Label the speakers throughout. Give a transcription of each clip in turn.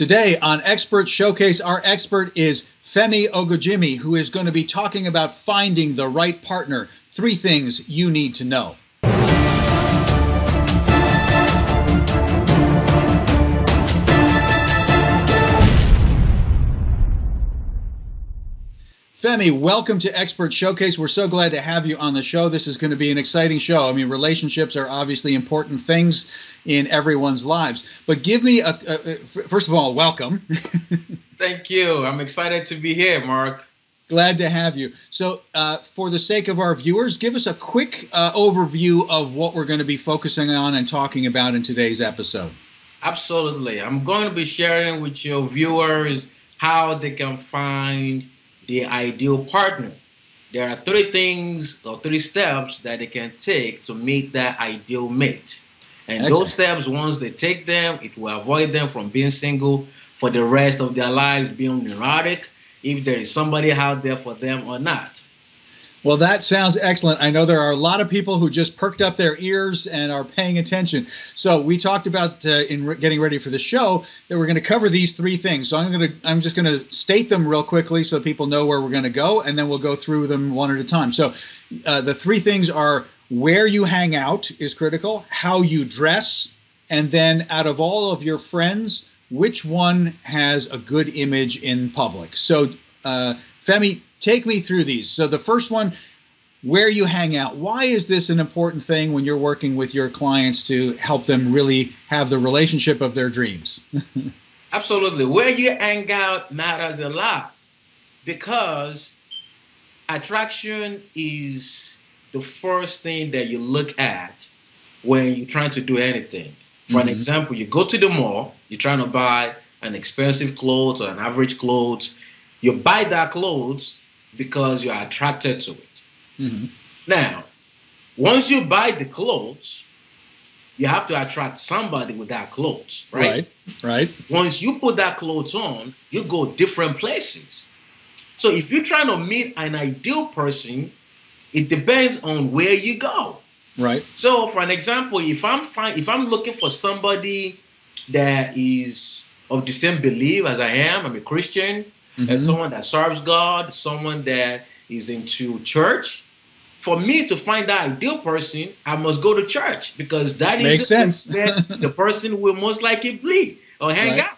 Speaker 1: Today on Expert Showcase, our expert is Femi Ogujimi, who is going to be talking about finding the right partner. 3 things you need to know. Femi, welcome to Expert Showcase. We're so glad to have you on the show. This is going to be an exciting show. I mean, relationships are obviously important things in everyone's lives. But give me first of all, welcome.
Speaker 2: Thank you. I'm excited to be here, Mark.
Speaker 1: Glad to have you. So for the sake of our viewers, give us a quick overview of what we're going to be focusing on and talking about in today's episode.
Speaker 2: Absolutely. I'm going to be sharing with your viewers how they can find the ideal partner. There are 3 things or 3 steps that they can take to meet that ideal mate. And
Speaker 1: Excellent.
Speaker 2: Those steps, once they take them, it will avoid them from being single for the rest of their lives, being neurotic, if there is somebody out there for them or not.
Speaker 1: Well, that sounds excellent. I know there are a lot of people who just perked up their ears and are paying attention. So we talked about in getting ready for the show that we're going to cover these 3 things. So I'm just going to state them real quickly so people know where we're going to go, and then we'll go through them one at a time. So the 3 things are where you hang out is critical, how you dress, and then out of all of your friends, which one has a good image in public. So Femi, take me through these. So the first one, where you hang out. Why is this an important thing when you're working with your clients to help them really have the relationship of their dreams?
Speaker 2: Absolutely. Where you hang out matters a lot because attraction is the first thing that you look at when you're trying to do anything. For an example, you go to the mall, you're trying to buy an expensive clothes or an average clothes. You buy that clothes because you're attracted to it. Now, once you buy the clothes, you have to attract somebody with that clothes, right?
Speaker 1: Right.
Speaker 2: Once you put that clothes on, you go different places. So if you're trying to meet an ideal person, it depends on where you go.
Speaker 1: Right.
Speaker 2: So for an example, if I'm looking for somebody that is of the same belief as I am, I'm a Christian, and someone that serves God, someone that is into church. For me to find that ideal person, I must go to church because that is where the person will most likely be or hang out.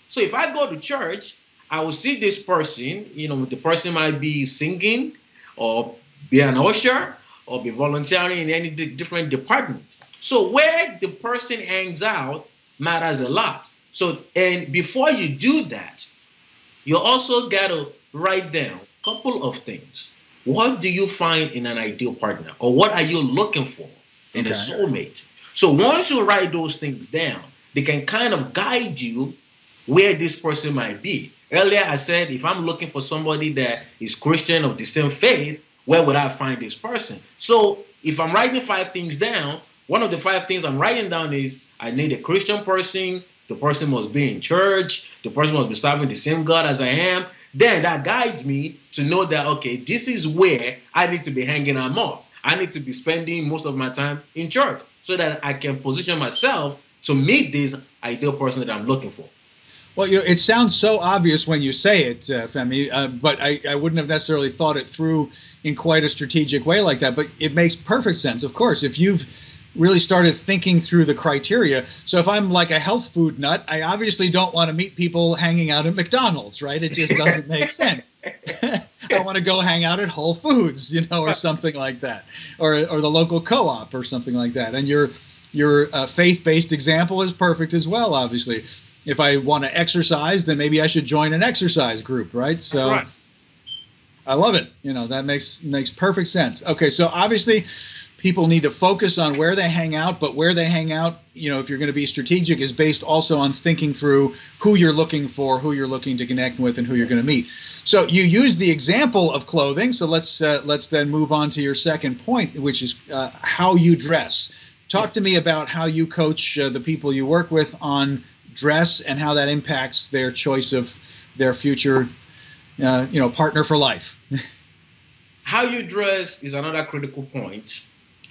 Speaker 2: So if I go to church, I will see this person. The person might be singing or be an usher or be volunteering in any different department. So where the person hangs out matters a lot. So, and before you do that, you also got to write down a couple of things. What do you find in an ideal partner? Or what are you looking for in a soulmate? So once you write those things down, they can kind of guide you where this person might be. Earlier I said, if I'm looking for somebody that is Christian of the same faith, where would I find this person? So if I'm writing 5 things down, one of the 5 things I'm writing down is I need a Christian person. The person must be in church. The person must be serving the same God as I am. Then that guides me to know that, okay, this is where I need to be hanging out more. I need to be spending most of my time in church so that I can position myself to meet this ideal person that I'm looking for.
Speaker 1: Well, it sounds so obvious when you say it, Femi, but I wouldn't have necessarily thought it through in quite a strategic way like that. But it makes perfect sense, of course, if you've really started thinking through the criteria. So if I'm like a health food nut, I obviously don't want to meet people hanging out at McDonald's, right? It just doesn't make sense. I want to go hang out at Whole Foods, or something like that, or the local co-op or something like that. And your faith-based example is perfect as well, obviously. If I want to exercise, then maybe I should join an exercise group, right? So
Speaker 2: right.
Speaker 1: I love it. That makes perfect sense. Okay, so obviously people need to focus on where they hang out, but where they hang out, if you're going to be strategic, is based also on thinking through who you're looking for, who you're looking to connect with, and who you're going to meet. So you used the example of clothing. So let's then move on to your second point, which is how you dress. Talk to me about how you coach the people you work with on dress and how that impacts their choice of their future, partner for life.
Speaker 2: How you dress is another critical point.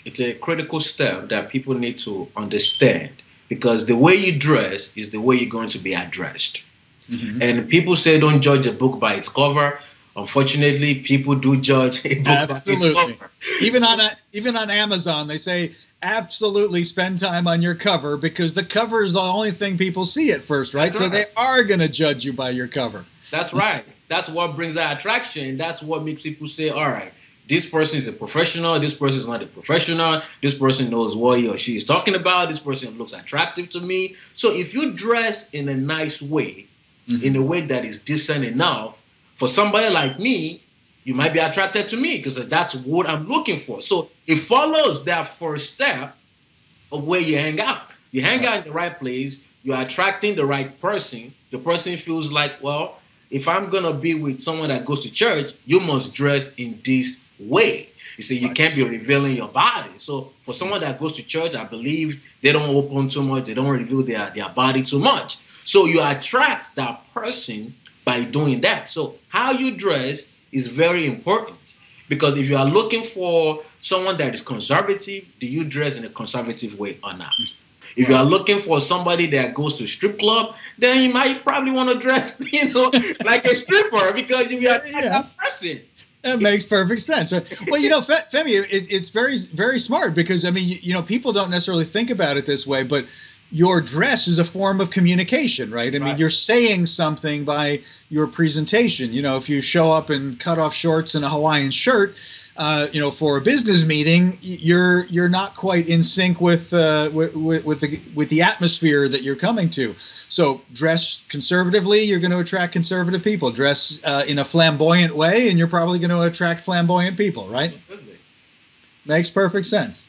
Speaker 2: It's a critical step that people need to understand because the way you dress is the way you're going to be addressed. And people say don't judge a book by its cover. Unfortunately, people do judge a book by its cover.
Speaker 1: Even on Amazon, they say absolutely spend time on your cover, because the cover is the only thing people see at first, right? So they are going to judge you by your cover.
Speaker 2: That's right. That's what brings that attraction. That's what makes people say, all right, this person is a professional. This person is not a professional. This person knows what he or she is talking about. This person looks attractive to me. So if you dress in a nice way, in a way that is decent enough, for somebody like me, you might be attracted to me because that's what I'm looking for. So it follows that first step of where you hang out. You hang out in the right place. You're attracting the right person. The person feels like, well, if I'm going to be with someone that goes to church, you must dress in this way. You see, you can't be revealing your body. So for someone that goes to church, I believe they don't open too much. They don't reveal their body too much. So you attract that person by doing that. So how you dress is very important, because if you are looking for someone that is conservative, do you dress in a conservative way or not? If you are looking for somebody that goes to a strip club, then you might probably want to dress, like a stripper, because you are that person.
Speaker 1: That makes perfect sense. Well, Femi, it's very, very smart, because, I mean, people don't necessarily think about it this way, but your dress is a form of communication, right? I mean, you're saying something by your presentation. If you show up in cutoff shorts and a Hawaiian shirt, for a business meeting, you're not quite in sync with the atmosphere that you're coming to. So dress conservatively, you're going to attract conservative people. Dress in a flamboyant way, and you're probably going to attract flamboyant people, right? Makes perfect sense.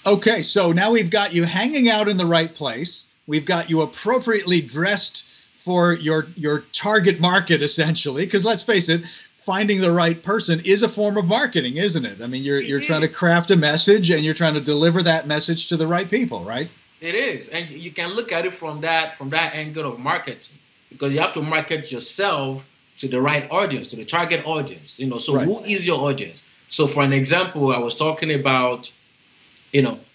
Speaker 1: Okay, so now we've got you hanging out in the right place. We've got you appropriately dressed for your target market, essentially, because let's face it, finding the right person is a form of marketing, isn't it? I mean, you're trying to craft a message, and you're trying to deliver that message to the right people, right?
Speaker 2: It is, and you can look at it from that angle of marketing, because you have to market yourself to the right audience, to the target audience. So who is your audience? So for an example, I was talking about,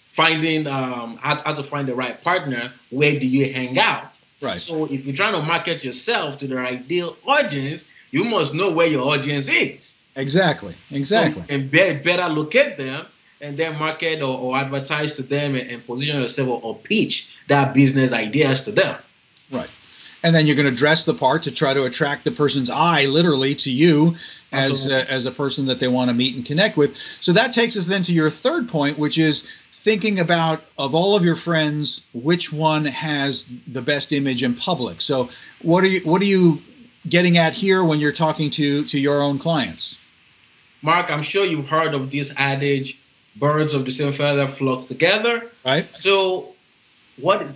Speaker 2: finding how to find the right partner. Where do you hang out?
Speaker 1: Right.
Speaker 2: So if you're trying to market yourself to the ideal audience, you must know where your audience is.
Speaker 1: Exactly.
Speaker 2: So, and better locate them, and then market or advertise to them, and position yourself or pitch that business ideas to them.
Speaker 1: Right. And then you're going to dress the part to try to attract the person's eye, literally, to you as a person that they want to meet and connect with. So that takes us then to your third point, which is thinking about, of all of your friends, which one has the best image in public. So what are you getting at here when you're talking to your own clients?
Speaker 2: Mark, I'm sure you've heard of this adage, birds of the same feather flock together.
Speaker 1: Right.
Speaker 2: So what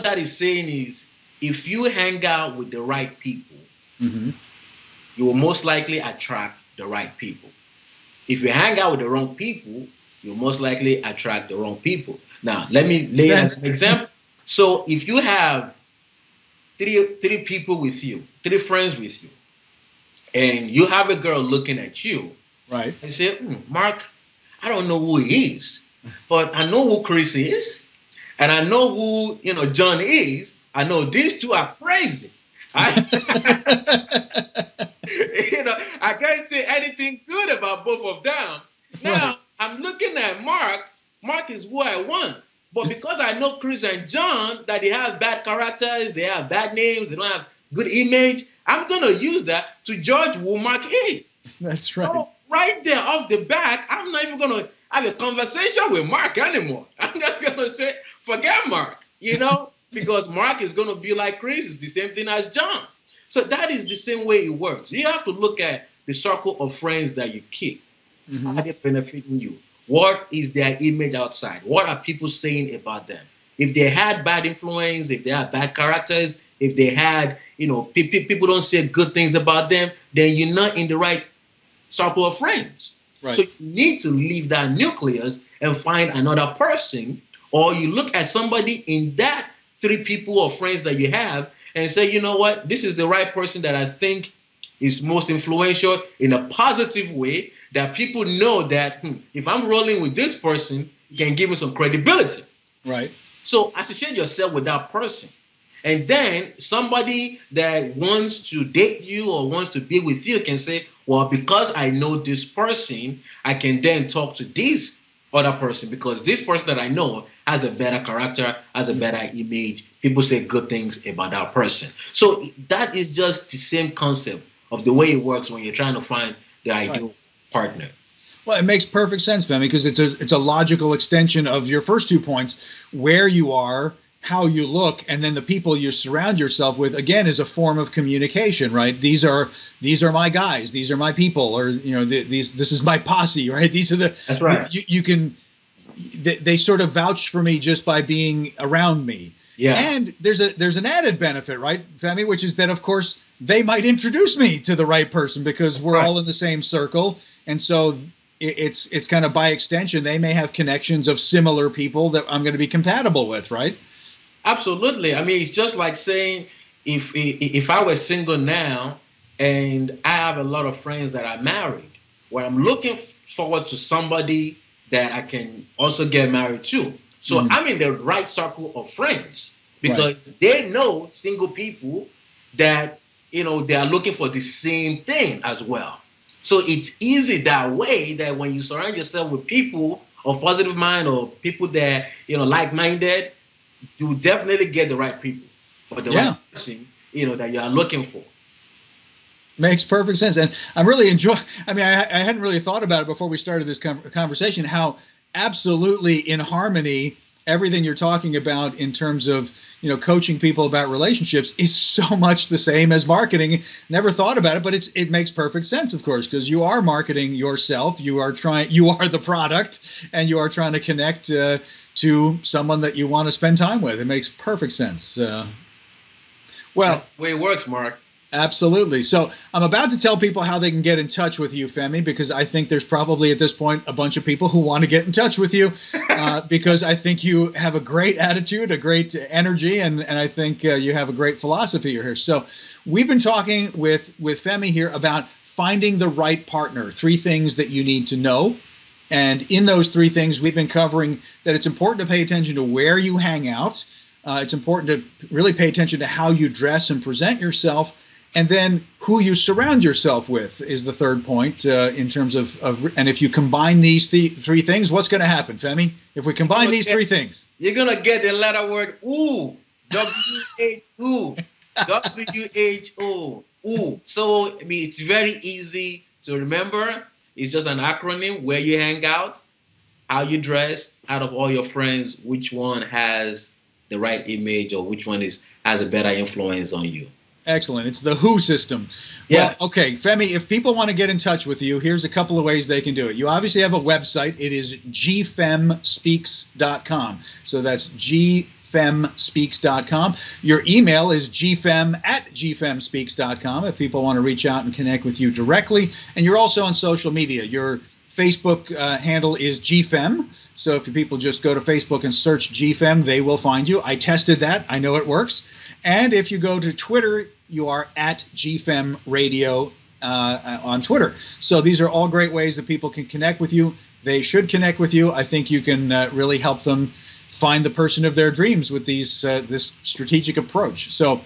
Speaker 2: that is saying is, if you hang out with the right people, you will most likely attract the right people. If you hang out with the wrong people, you'll most likely attract the wrong people. Now, let me lay an example. So if you have three people with you, three friends with you, and you have a girl looking at you,
Speaker 1: right?
Speaker 2: And say, Mark, I don't know who he is, but I know who Chris is, and I know who John is. I know these two are crazy. I can't say anything good about both of them. Now I'm looking at Mark. Mark is who I want. But because I know Chris and John, that they have bad characters, they have bad names, they don't have good image, I'm going to use that to judge who Mark is.
Speaker 1: That's right.
Speaker 2: So right there off the back, I'm not even going to have a conversation with Mark anymore. I'm just going to say, forget Mark, because Mark is going to be like Chris. It's the same thing as John. So that is the same way it works. You have to look at the circle of friends that you keep. How are they benefiting you? What is their image outside? What are people saying about them? If they had bad influence, if they had bad characters, if they had, people don't say good things about them, then you're not in the right circle of friends.
Speaker 1: Right.
Speaker 2: So you need to leave that nucleus and find another person, or you look at somebody in that three people or friends that you have and say, you know what, this is the right person that I think is most influential in a positive way, that people know that if I'm rolling with this person, you can give me some credibility.
Speaker 1: Right.
Speaker 2: So associate yourself with that person. And then somebody that wants to date you or wants to be with you can say, well, because I know this person, I can then talk to this other person because this person that I know has a better character, has a better image. People say good things about that person. So that is just the same concept of the way it works when you're trying to find the ideal partner.
Speaker 1: Well, it makes perfect sense, Femi, because it's a logical extension of your first 2 points, where you are, how you look, and then the people you surround yourself with. Again, is a form of communication, right? These are my guys, these are my people, or this is my posse, right? These are the
Speaker 2: That's right.
Speaker 1: You can they sort of vouch for me just by being around me.
Speaker 2: Yeah.
Speaker 1: And there's an added benefit, right, Femi, which is that of course they might introduce me to the right person because we're all in the same circle, and so it's kind of by extension they may have connections of similar people that I'm going to be compatible with, right?
Speaker 2: Absolutely. I mean, it's just like saying if I were single now and I have a lot of friends that are married, well, I'm looking forward to somebody that I can also get married to. So I'm in the right circle of friends because they know single people that, they are looking for the same thing as well. So it's easy that way that when you surround yourself with people of positive mind or people that, like-minded, you definitely get the right people or the right person, that you are looking for.
Speaker 1: Makes perfect sense. And I'm really enjoying, I mean, I hadn't really thought about it before we started this conversation, how absolutely in harmony everything you're talking about in terms of, coaching people about relationships is so much the same as marketing. Never thought about it, but it makes perfect sense, of course, because you are marketing yourself. You are the product, and you are trying to connect to someone that you want to spend time with. It makes perfect sense. Well,
Speaker 2: that's the way it works, Mark.
Speaker 1: Absolutely. So I'm about to tell people how they can get in touch with you, Femi, because I think there's probably at this point a bunch of people who want to get in touch with you because I think you have a great attitude, a great energy, and I think you have a great philosophy here. So we've been talking with Femi here about finding the right partner, 3 things that you need to know. And in those 3 things, we've been covering that it's important to pay attention to where you hang out. It's important to really pay attention to how you dress and present yourself. And then who you surround yourself with is the 3rd point in terms of and if you combine these 3 things, what's going to happen, Femi? If we combine these 3 things.
Speaker 2: You're going to get the letter word OO. W-H-O. W-H-O. OO. So, I mean, it's very easy to remember. It's just an acronym: where you hang out, how you dress, out of all your friends, which one has the right image or which one has a better influence on you.
Speaker 1: Excellent. It's the WHO system.
Speaker 2: Yeah.
Speaker 1: Well, okay, Femi, if people want to get in touch with you, here's a couple of ways they can do it. You obviously have a website. It is gfemspeaks.com. So that's gfemspeaks.com. Your email is gfem@gfemspeaks.com if people want to reach out and connect with you directly. And you're also on social media. Your Facebook handle is Gfem. So if people just go to Facebook and search Gfem, they will find you. I tested that. I know it works. And if you go to Twitter, you are at Gfem Radio on Twitter. So these are all great ways that people can connect with you. They should connect with you. I think you can really help them find the person of their dreams with this strategic approach. So,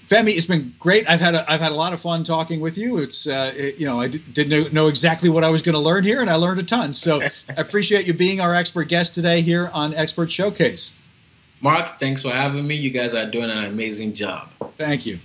Speaker 1: Femi, it's been great. I've had a lot of fun talking with you. It's I didn't know exactly what I was going to learn here, and I learned a ton. So I appreciate you being our expert guest today here on Expert Showcase.
Speaker 2: Mark, thanks for having me. You guys are doing an amazing job.
Speaker 1: Thank you.